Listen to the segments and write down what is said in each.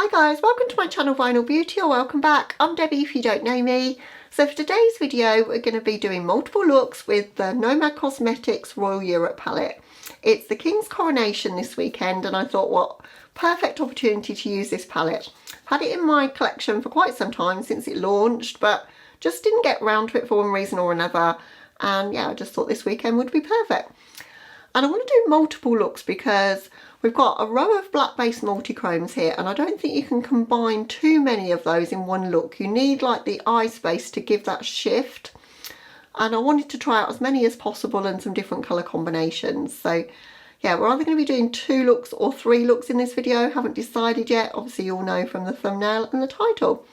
Hi guys, welcome to my channel Vinyl Beauty, or welcome back. I'm Debbie if you don't know me. So for today's video we're going to be doing multiple looks with the Nomad Cosmetics Royal Europe palette. It's the King's Coronation this weekend and I thought what perfect opportunity to use this palette. I've had it in my collection for quite some time since it launched, but just didn't get around to it for one reason or another, and yeah, I just thought this weekend would be perfect. And I want to do multiple looks because we've got a row of black base multi-chromes here, and I don't think you can combine too many of those in one look. You need like the eye space to give that shift, and I wanted to try out as many as possible and some different colour combinations. So yeah, we're either going to be doing 2 looks or 3 looks in this video. Haven't decided yet. Obviously you'll know from the thumbnail and the title.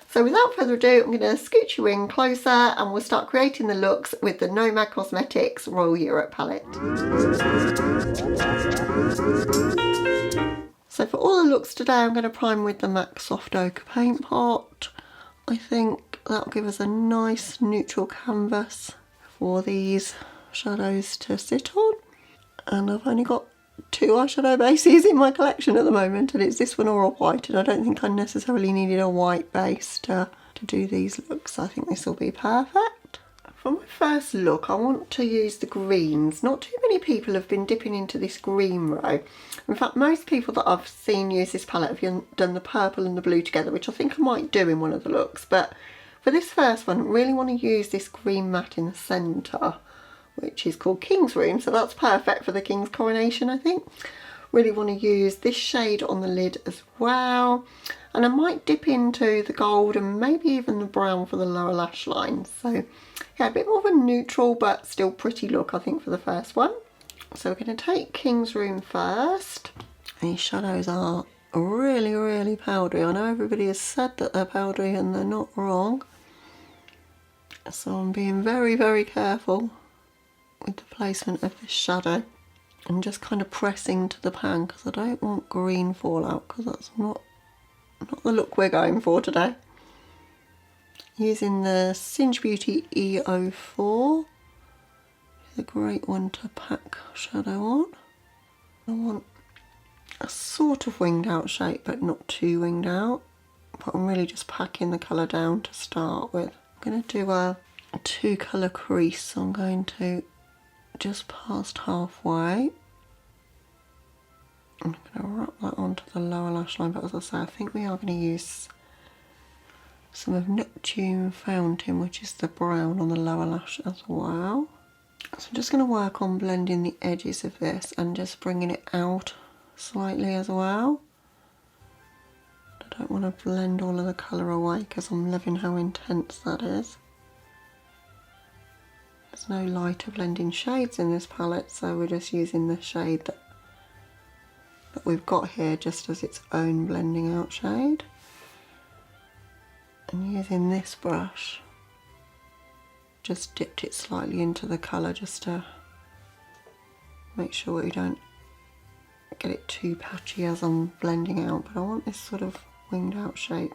So without further ado, I'm going to scooch you in closer and we'll start creating the looks with the Nomad Cosmetics Royal Europe palette. So for all the looks today, I'm going to prime with the MAC Soft Ochre paint pot. I think that'll give us a nice neutral canvas for these shadows to sit on. And I've only got 2 eyeshadow bases in my collection at the moment, and it's this one or a white, and I don't think I necessarily needed a white base to do these looks. I think this will be perfect. For my first look, I want to use the greens. Not too many people have been dipping into this green row. In fact, most people that I've seen use this palette have done the purple and the blue together, which I think I might do in one of the looks. But for this first one, I really want to use this green matte in the centre, which is called King's Room, so that's perfect for the King's Coronation, I think. Really want to use this shade on the lid as well, and I might dip into the gold and maybe even the brown for the lower lash line. So yeah, a bit more of a neutral but still pretty look I think for the first one. So we're going to take King's Room first. These shadows are really powdery. I know everybody has said that they're powdery and they're not wrong, so I'm being very careful with the placement of this shadow. I'm just kind of pressing to the pan because I don't want green fallout, because that's not the look we're going for today. Using the Singe Beauty E04, it's a great one to pack shadow on. I want a sort of winged out shape but not too winged out, but I'm really just packing the colour down to start with. I'm going to do a 2 colour crease, so I'm going to just past halfway. I'm going to wrap that onto the lower lash line, but as I say, I think we are going to use some of Neptune Fountain, which is the brown on the lower lash as well. So I'm just going to work on blending the edges of this and just bringing it out slightly as well. I don't want to blend all of the colour away because I'm loving how intense that is. There's no lighter blending shades in this palette, so we're just using the shade that we've got here just as its own blending out shade. And using this brush, just dipped it slightly into the colour just to make sure we don't get it too patchy as I'm blending out, but I want this sort of winged out shape,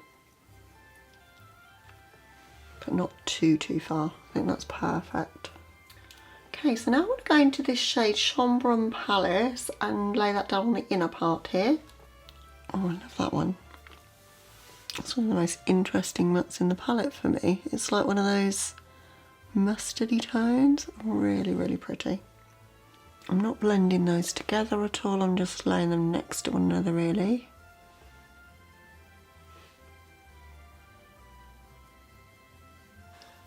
but not too far. I think that's perfect. Okay, so now I want to go into this shade Chambre Palace and lay that down on the inner part here. Oh, I love that one. It's one of the most interesting mattes in the palette for me. It's like one of those mustardy tones. Really pretty. I'm not blending those together at all, I'm just laying them next to one another really.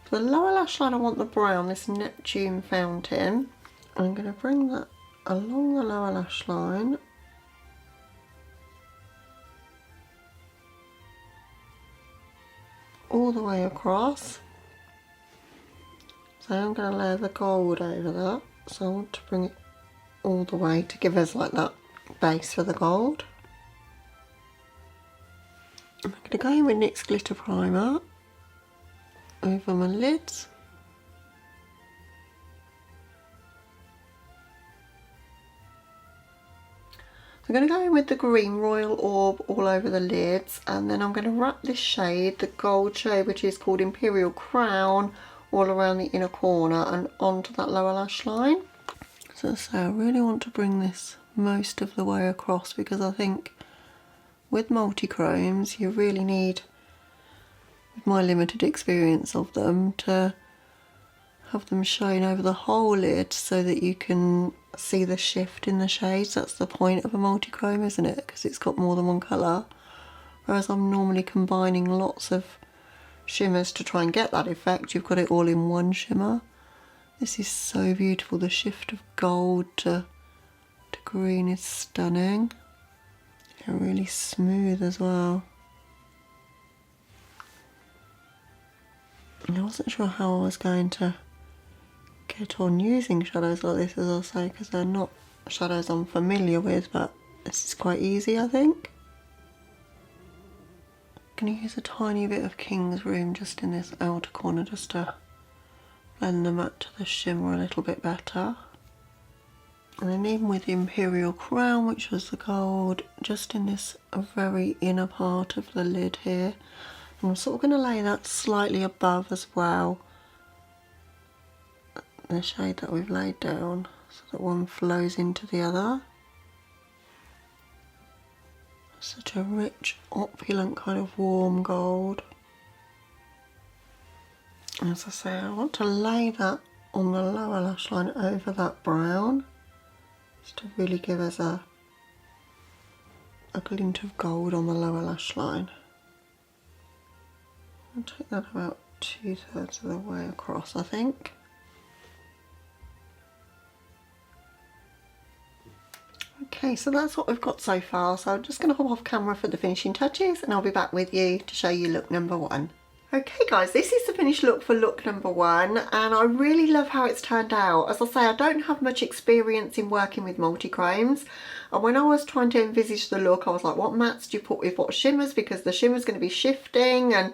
For the lower lash line I want the brown, this Neptune Fountain. I'm going to bring that along the lower lash line. All the way across. So I'm going to layer the gold over that. So I want to bring it all the way to give us like that base for the gold. I'm going to go in with NYX Glitter Primer over my lids. I'm going to go in with the green Royal Orb all over the lids, and then I'm going to wrap this shade, the gold shade which is called Imperial Crown, all around the inner corner and onto that lower lash line. So I really want to bring this most of the way across because I think with multi-chromes, you really need, with my limited experience of them, to have them shown over the whole lid so that you can see the shift in the shades. That's the point of a multi-chrome, isn't it? Because it's got more than one colour. Whereas I'm normally combining lots of shimmers to try and get that effect. You've got it all in one shimmer. This is so beautiful. The shift of gold to green is stunning. And really smooth as well. I wasn't sure how I was going to get on using shadows like this, as I say, because they're not shadows I'm familiar with, but this is quite easy, I think. I'm going to use a tiny bit of King's Room just in this outer corner just to blend the matte to the shimmer a little bit better. And then even with the Imperial Crown, which was the gold, just in this very inner part of the lid here. And I'm sort of going to lay that slightly above as well, the shade that we've laid down, so that one flows into the other. Such a rich, opulent kind of warm gold. And as I say, I want to lay that on the lower lash line over that brown, just to really give us a glint of gold on the lower lash line. I'll take that about 2/3 of the way across, I think. Okay, so that's what we've got so far. So I'm just going to hop off camera for the finishing touches and I'll be back with you to show you look number 1. Okay guys, this is the finished look for look number 1 and I really love how it's turned out. As I say, I don't have much experience in working with multi-chromes, and when I was trying to envisage the look, I was like, what mattes do you put with what shimmers, because the shimmer's going to be shifting, and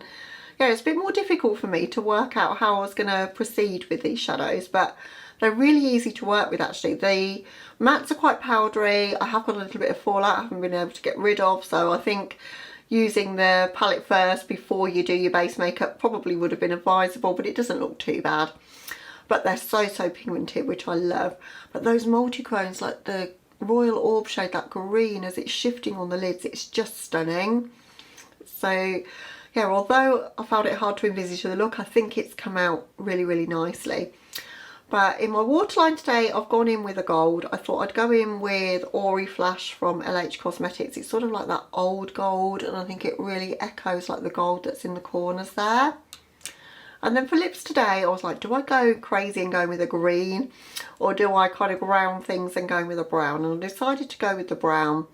yeah, it's a bit more difficult for me to work out how I was going to proceed with these shadows, but they're really easy to work with actually. The mattes are quite powdery. I have got a little bit of fallout I haven't been able to get rid of, so I think using the palette first before you do your base makeup probably would have been advisable, but it doesn't look too bad. But they're so pigmented, which I love. But those multi-chromes, like the Royal Orb shade, that green as it's shifting on the lids, it's just stunning. So yeah, although I found it hard to envisage the look, I think it's come out really nicely. But in my waterline today, I've gone in with a gold. I thought I'd go in with Ori Flash from NYX Cosmetics. It's sort of like that old gold, and I think it really echoes like the gold that's in the corners there. And then for lips today, I was like, do I go crazy and go with a green, or do I kind of ground things and go with a brown? And I decided to go with the brown.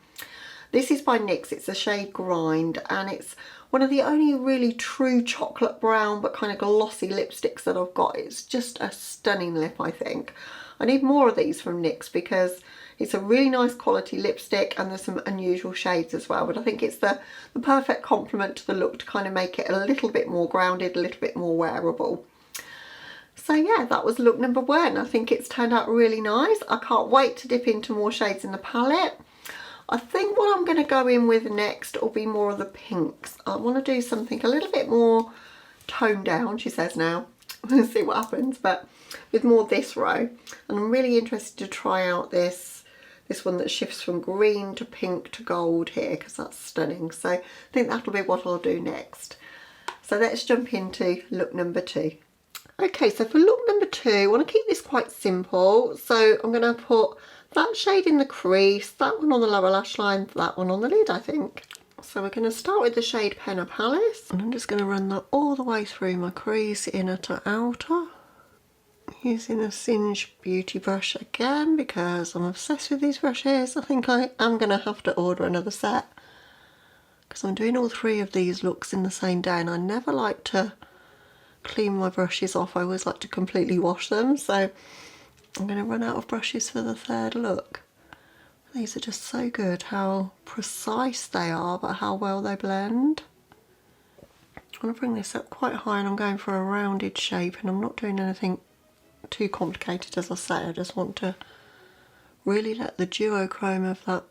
This is by NYX. It's the shade Grind, and it's one of the only really true chocolate brown but kind of glossy lipsticks that I've got. It's just a stunning lip, I think. I need more of these from NYX because it's a really nice quality lipstick and there's some unusual shades as well. But I think it's the perfect complement to the look to kind of make it a little bit more grounded, a little bit more wearable. So yeah, that was look number 1. I think it's turned out really nice. I can't wait to dip into more shades in the palette. I think what I'm going to go in with next will be more of the pinks. I want to do something a little bit more toned down, she says now. We'll see what happens, but with more this row. And I'm really interested to try out this one that shifts from green to pink to gold here, because that's stunning. So I think that'll be what I'll do next. So let's jump into look number 2. Okay, so for look number 2, I want to keep this quite simple. So I'm going to put that shade in the crease, that one on the lower lash line, that one on the lid, I think. So we're going to start with the shade Penna Palace, and I'm just going to run that all the way through my crease, inner to outer, using a Singe beauty brush again because I'm obsessed with these brushes. I think I am going to have to order another set because I'm doing all 3 of these looks in the same day, and I never like to clean my brushes off. I always like to completely wash them, so I'm going to run out of brushes for the 3rd look. These are just so good, how precise they are, but how well they blend. I'm going to bring this up quite high, and I'm going for a rounded shape, and I'm not doing anything too complicated, as I say. I just want to really let the duochrome of that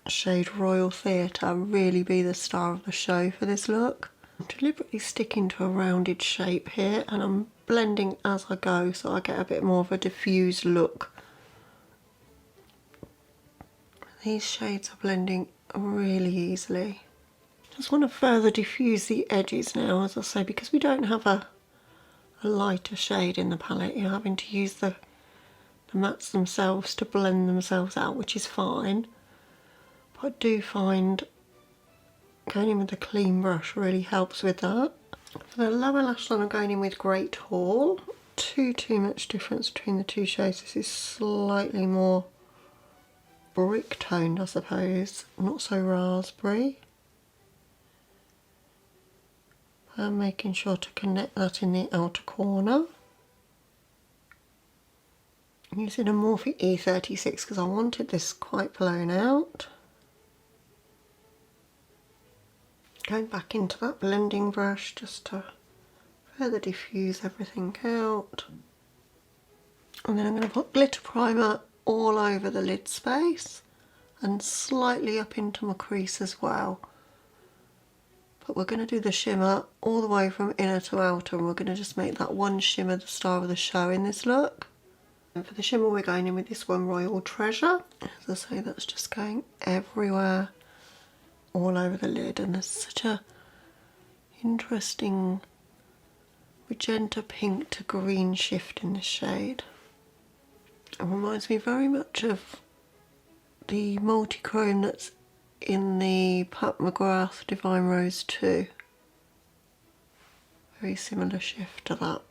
shade Royal Theatre really be the star of the show for this look. I'm deliberately sticking to a rounded shape here, and I'm blending as I go so I get a bit more of a diffused look. These shades are blending really easily. Just want to further diffuse the edges now, as I say, because we don't have a lighter shade in the palette. You're having to use the mattes themselves to blend themselves out, which is fine. But I do find going in with a clean brush really helps with that. For the lower lash line, I'm going in with Great Hall. Too much difference between the two shades. This is slightly more brick toned, I suppose, not so raspberry. I'm making sure to connect that in the outer corner. I'm using a Morphe E36 because I wanted this quite blown out. Going back into that blending brush just to further diffuse everything out. And then I'm going to put glitter primer all over the lid space and slightly up into my crease as well. But we're going to do the shimmer all the way from inner to outer, and we're going to just make that one shimmer the star of the show in this look. And for the shimmer, we're going in with this one, Royal Treasure. As I say, that's just going everywhere, all over the lid, and there's such a interesting magenta pink to green shift in this shade. It reminds me very much of the multi-chrome that's in the Pat McGrath Divine Rose 2. Very similar shift to that.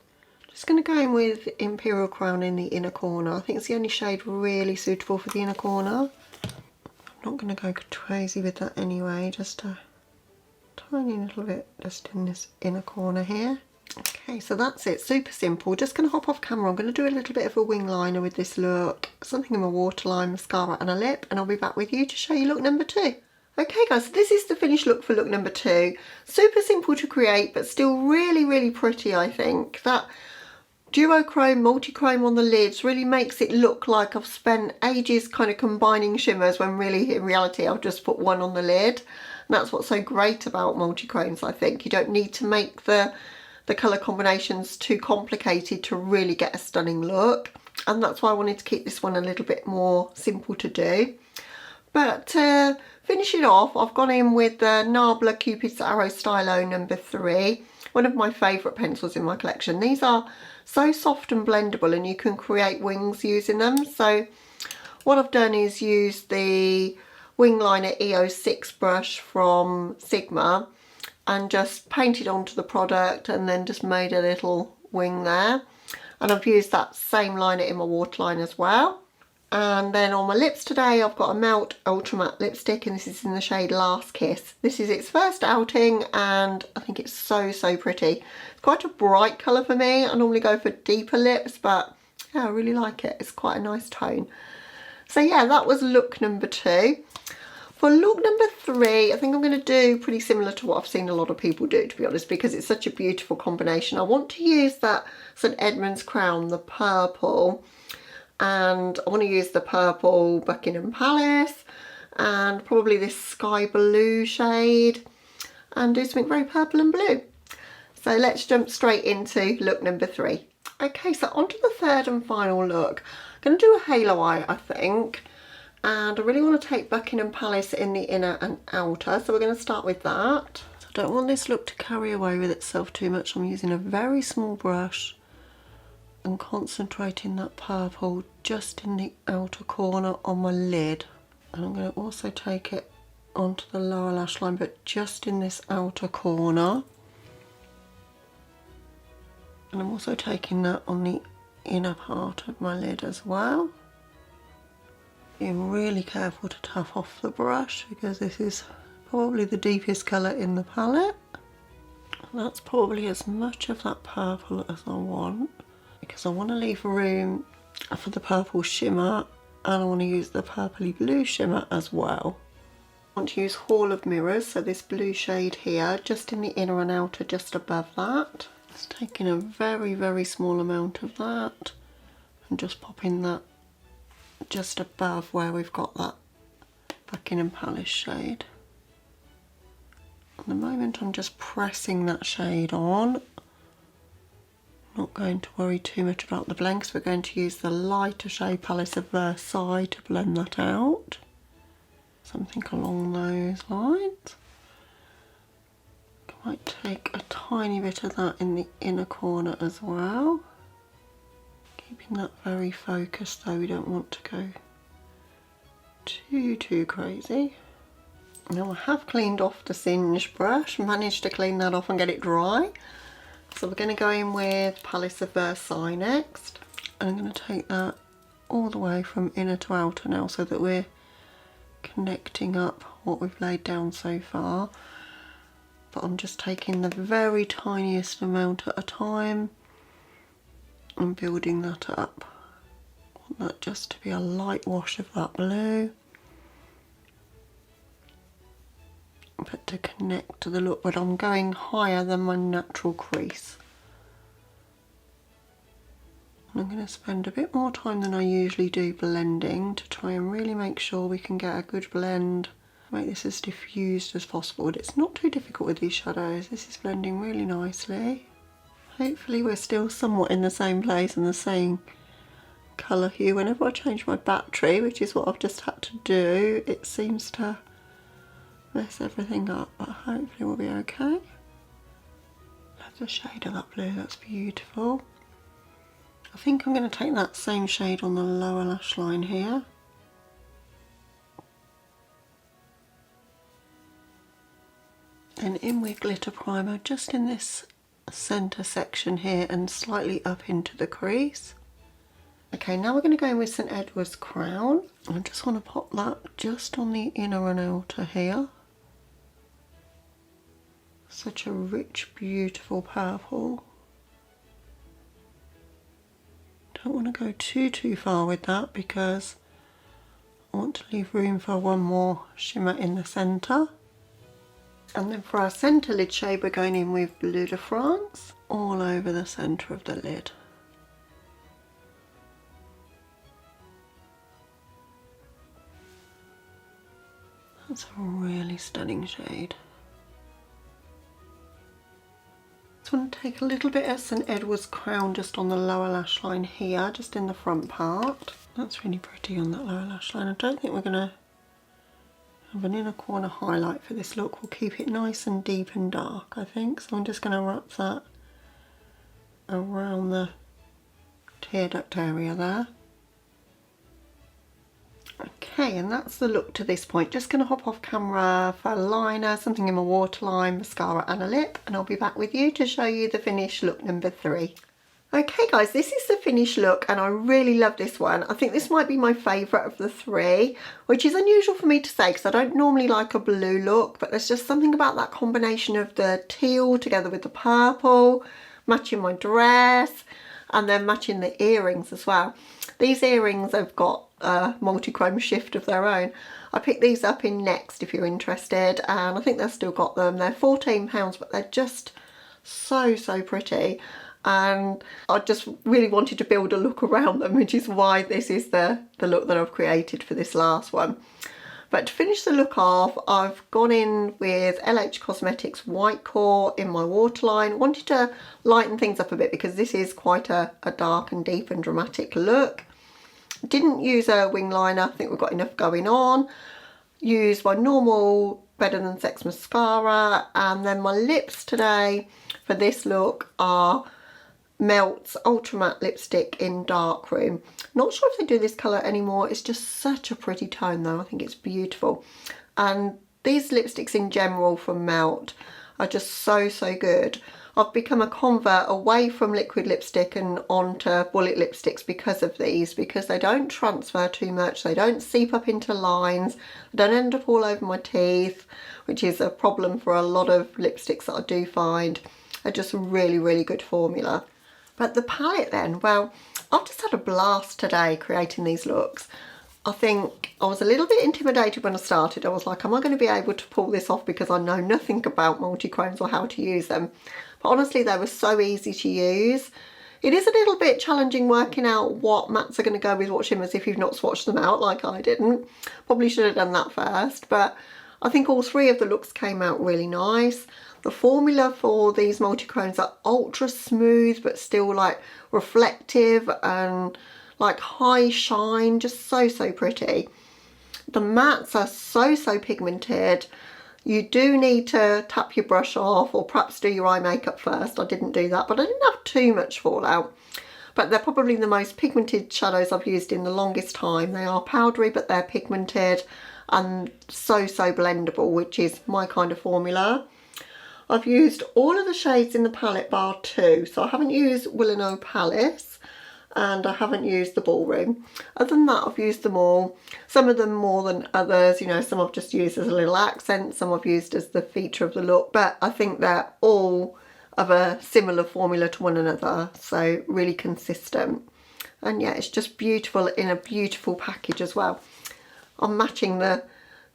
Just going to go in with Imperial Crown in the inner corner. I think it's the only shade really suitable for the inner corner. I'm not going to go crazy with that anyway, just a tiny little bit just in this inner corner here. Okay, so that's it, super simple. Just going to hop off camera. I'm going to do a little bit of a wing liner with this look, something in my waterline, mascara and a lip, and I'll be back with you to show you look number 2. Okay guys, so this is the finished look for look number 2. Super simple to create, but still really pretty, I think. That duochrome, multi-chrome on the lids really makes it look like I've spent ages kind of combining shimmers, when really in reality I've just put one on the lid. And that's what's so great about multi-chromes, I think. You don't need to make the colour combinations too complicated to really get a stunning look, and that's why I wanted to keep this one a little bit more simple to do. But to finish it off, I've gone in with the Nabla Cupid's Arrow Stylo number 3, one of my favourite pencils in my collection. These are so soft and blendable, and you can create wings using them. So what I've done is use the Wing Liner EO6 brush from Sigma and just painted onto the product, and then just made a little wing there. And I've used that same liner in my waterline as well. And then on my lips today, I've got a Melt Ultra Matte lipstick, and this is in the shade Last Kiss. This is its first outing, and I think it's so pretty. It's quite a bright colour for me. I normally go for deeper lips, but yeah, I really like it. It's quite a nice tone. So yeah, that was look number 2. For look number 3, I think I'm going to do pretty similar to what I've seen a lot of people do, to be honest, because it's such a beautiful combination. I want to use that St Edmund's Crown, the purple, and I want to use the purple Buckingham Palace, and probably this sky blue shade, and do something very purple and blue. So let's jump straight into look number 3. Okay, so on to the third and final look. I'm going to do a halo eye, I think. And I really want to take Buckingham Palace in the inner and outer, so we're going to start with that. So I don't want this look to carry away with itself too much. I'm using a very small brush and concentrating that purple just in the outer corner on my lid. And I'm going to also take it onto the lower lash line, but just in this outer corner. And I'm also taking that on the inner part of my lid as well. Being really careful to tap off the brush, because this is probably the deepest colour in the palette. That's probably as much of that purple as I want, because I want to leave room for the purple shimmer, and I want to use the purpley blue shimmer as well. I want to use Hall of Mirrors, so this blue shade here, just in the inner and outer, just above that. Just taking a very small amount of that and just popping that just above where we've got that Buckingham Palace shade. At the moment I'm just pressing that shade on. Not going to worry too much about the blend, because we're going to use the lighter shade Palace of Versailles to blend that out. something along those lines. I might take a tiny bit of that in the inner corner as well. Keeping that very focused though, we don't want to go too crazy. Now I have cleaned off the singe brush, managed to clean that off and get it dry. So we're going to go in with Palace of Versailles next. And I'm going to take that all the way from inner to outer now so that we're connecting up what we've laid down so far. But I'm just taking the very tiniest amount at a time and building that up. I want that just to be a light wash of that blue. But to connect to the look, but I'm going higher than my natural crease. And I'm going to spend a bit more time than I usually do blending to try and really make sure we can get a good blend. Make this as diffused as possible. But it's not too difficult with these shadows. This is blending really nicely. Hopefully we're still somewhat in the same place and the same colour hue. Whenever I change my battery, which is what I've just had to do, it seems to mess everything up, but hopefully we'll be okay. That's a shade of that blue, that's beautiful. I think I'm going to take that same shade on the lower lash line here. And in with glitter primer just in this centre section here and slightly up into the crease. Okay, now we're going to go in with St Edward's Crown. I just want to pop that just on the inner and outer here. Such a rich, beautiful purple. Don't want to go too far with that because I want to leave room for one more shimmer in the centre. And then for our centre lid shade, we're going in with Bleu de France all over the centre of the lid. That's a really stunning shade. I want to take a little bit of St Edward's Crown just on the lower lash line here, just in the front part. That's really pretty on that lower lash line. I don't think we're going to have an inner corner highlight for this look. We'll keep it nice and deep and dark, I think. So I'm just going to wrap that around the tear duct area there. Okay, and that's the look to this point. Just going to hop off camera for a liner, something in my waterline, mascara and a lip, and I'll be back with you to show you the finished look number 3. Okay guys, this is the finished look and I really love this one. I think this might be my favourite of the 3, which is unusual for me to say because I don't normally like a blue look, but there's just something about that combination of the teal together with the purple, matching my dress, and then matching the earrings as well. These earrings have got a multi-chrome shift of their own. I picked these up in NYX if you're interested, and I think they've still got them. They're £14, but they're just so pretty, and I just really wanted to build a look around them, which is why this is the look that I've created for this last one. But to finish the look off, I've gone in with NYX Cosmetics White Core in my waterline. Wanted to lighten things up a bit because this is quite a dark and deep and dramatic look. Didn't use a wing liner, I think we've got enough going on. Used my normal Better Than Sex mascara, and then my lips today for this look are Melt's Ultra Matte Lipstick in Darkroom. Not sure if they do this colour anymore, it's just such a pretty tone though, I think it's beautiful. And these lipsticks in general from Melt are just so good. I've become a convert away from liquid lipstick and onto bullet lipsticks because of these, because they don't transfer too much, they don't seep up into lines, they don't end up all over my teeth, which is a problem for a lot of lipsticks that I do find. They're just really good formula. But the palette then, well, I've just had a blast today creating these looks. I think I was a little bit intimidated when I started. I was like, am I going to be able to pull this off because I know nothing about multi-chromes or how to use them. But honestly, they were so easy to use. It is a little bit challenging working out what mattes are going to go with what shimmers if you've not swatched them out like I didn't. Probably should have done that first, but I think all 3 of the looks came out really nice. The formula for these multi-chromes are ultra smooth but still like reflective and like high shine, just so pretty. The mattes are so pigmented. You do need to tap your brush off or perhaps do your eye makeup first. I didn't do that, but I didn't have too much fallout. But they're probably the most pigmented shadows I've used in the longest time. They are powdery, but they're pigmented and so blendable, which is my kind of formula. I've used all of the shades in the palette bar 2. So I haven't used Willow Palace and I haven't used the Ballroom. Other than that, I've used them all. Some of them more than others, you know, some I've just used as a little accent, some I've used as the feature of the look, but I think they're all of a similar formula to one another, so really consistent. And yeah, it's just beautiful in a beautiful package as well. I'm matching the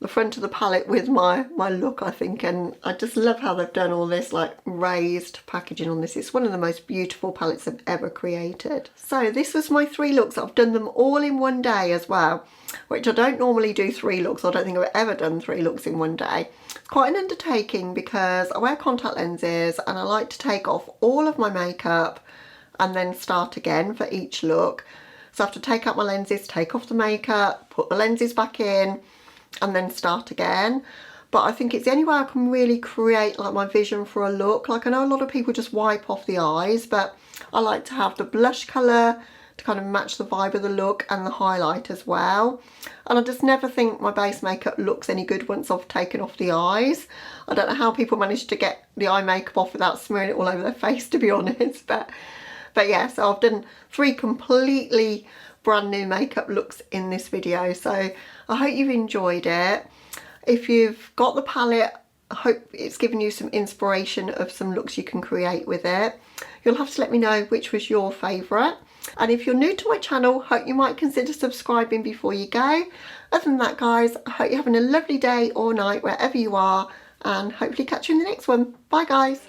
front of the palette with my look, I think, and I just love how they've done all this like raised packaging on this. It's one of the most beautiful palettes I've ever created. So this was my 3 looks. I've done them all in one day as well, which I don't normally do 3 looks. I don't think I've ever done 3 looks in one day. It's quite an undertaking because I wear contact lenses and I like to take off all of my makeup and then start again for each look. So I have to take out my lenses, take off the makeup, put the lenses back in, and then start again. But I think it's the only way I can really create like my vision for a look. Like I know a lot of people just wipe off the eyes, but I like to have the blush colour to kind of match the vibe of the look and the highlight as well. And I just never think my base makeup looks any good once I've taken off the eyes. I don't know how people manage to get the eye makeup off without smearing it all over their face, to be honest. But yeah, so I've done 3 completely brand new makeup looks in this video, so I hope you've enjoyed it. If you've got the palette, I hope it's given you some inspiration of some looks you can create with it. You'll have to let me know which was your favourite, and if you're new to my channel, hope you might consider subscribing before you go. Other than that, guys, I hope you're having a lovely day or night wherever you are, and hopefully catch you in the next one. Bye guys.